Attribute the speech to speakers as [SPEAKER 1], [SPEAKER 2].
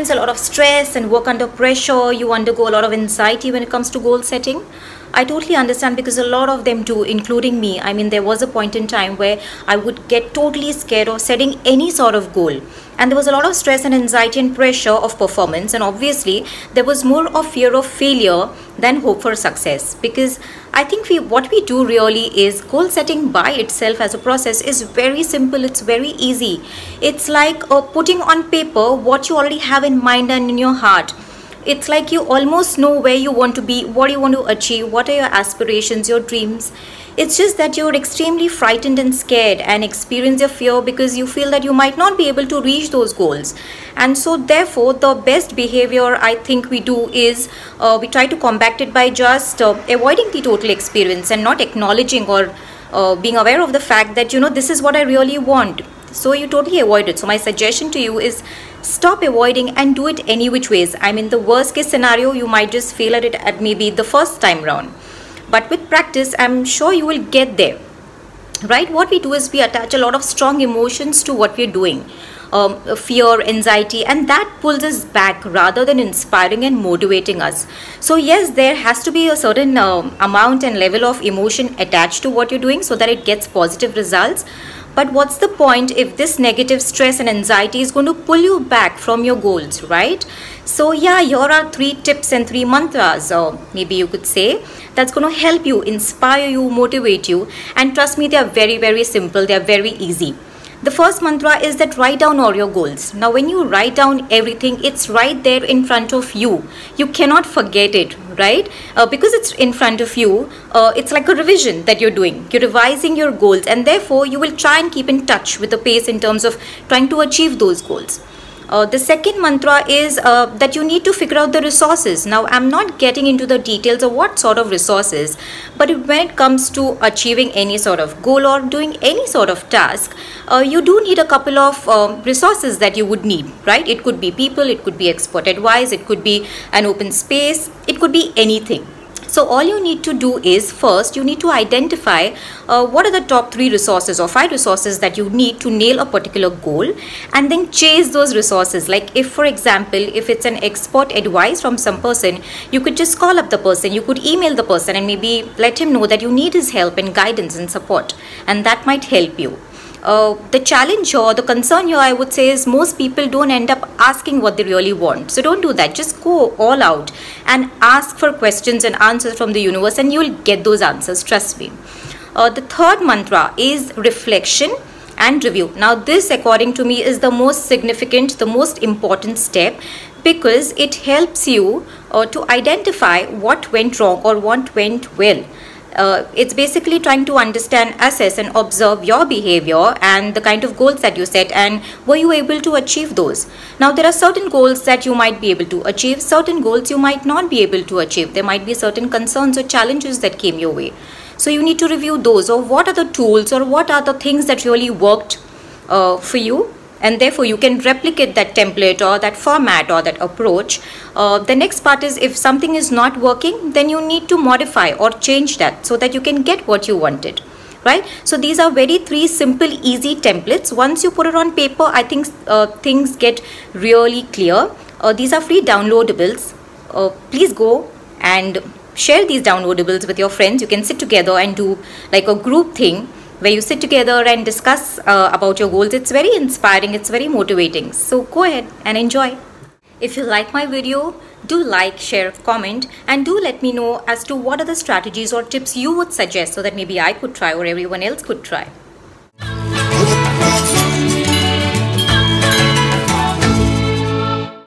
[SPEAKER 1] experience a lot of stress and work under pressure, you undergo a lot of anxiety when it comes to goal setting. I totally understand, because a lot of them do, including me. I mean, there was a point in time where I would get totally scared of setting any sort of goal. And there was a lot of stress and anxiety and pressure of performance. And obviously, there was more of fear of failure than hope for success. Because I think what we do really is, goal setting by itself as a process is very simple. It's very easy. It's like putting on paper what you already have in mind and in your heart. It's like you almost know where you want to be, what you want to achieve, what are your aspirations, your dreams. It's just that you're extremely frightened and scared and experience your fear because you feel that you might not be able to reach those goals. And so therefore, the best behavior I think we do is we try to combat it by just avoiding the total experience and not acknowledging or being aware of the fact that, this is what I really want. So you totally avoid it. So my suggestion to you is, stop avoiding and do it any which ways. I mean, the worst case scenario, you might just fail at it at maybe the first time round. But with practice, I'm sure you will get there. Right? What we do is we attach a lot of strong emotions to what we're doing. Fear, anxiety, and that pulls us back rather than inspiring and motivating us. So yes, there has to be a certain amount and level of emotion attached to what you're doing so that it gets positive results. But what's the point if this negative stress and anxiety is going to pull you back from your goals, right? So yeah, here are 3 tips and 3 mantras, or maybe you could say, that's going to help you, inspire you, motivate you. And trust me, they are very, very simple. They are very easy. The first mantra is that write down all your goals. Now, when you write down everything, it's right there in front of you. You cannot forget it, right? Because it's in front of you, it's like a revision that you're doing. You're revising your goals, and therefore you will try and keep in touch with the pace in terms of trying to achieve those goals. The second mantra is that you need to figure out the resources. Now, I'm not getting into the details of what sort of resources, but when it comes to achieving any sort of goal or doing any sort of task, you do need a couple of resources that you would need, right? It could be people, it could be expert advice, it could be an open space, it could be anything. So all you need to do is, first you need to identify what are the top 3 resources or 5 resources that you need to nail a particular goal, and then chase those resources. Like if, for example, if it's an expert advice from some person, you could just call up the person, you could email the person and maybe let him know that you need his help and guidance and support, and that might help you. The challenge or the concern here, I would say, is most people don't end up asking what they really want. So don't do that. Just go all out and ask for questions and answers from the universe, and you'll get those answers. Trust me. The third mantra is reflection and review. Now, this, according to me, is the most significant, the most important step, because it helps you to identify what went wrong or what went well. It's basically trying to understand, assess and observe your behavior and the kind of goals that you set, and were you able to achieve those. Now, there are certain goals that you might be able to achieve, certain goals you might not be able to achieve. There might be certain concerns or challenges that came your way. So you need to review those, or what are the tools or what are the things that really worked for you. And therefore, you can replicate that template or that format or that approach. The next part is, if something is not working, then you need to modify or change that so that you can get what you wanted, right? So these are 3 simple, easy templates. Once you put it on paper, I think things get really clear. These are free downloadables. Please go and share these downloadables with your friends. You can sit together and do like a group thing, where you sit together and discuss about your goals. It's very inspiring, it's very motivating. So go ahead and enjoy. If you like my video, do like, share, comment, and do let me know as to what are the strategies or tips you would suggest so that maybe I could try or everyone else could try.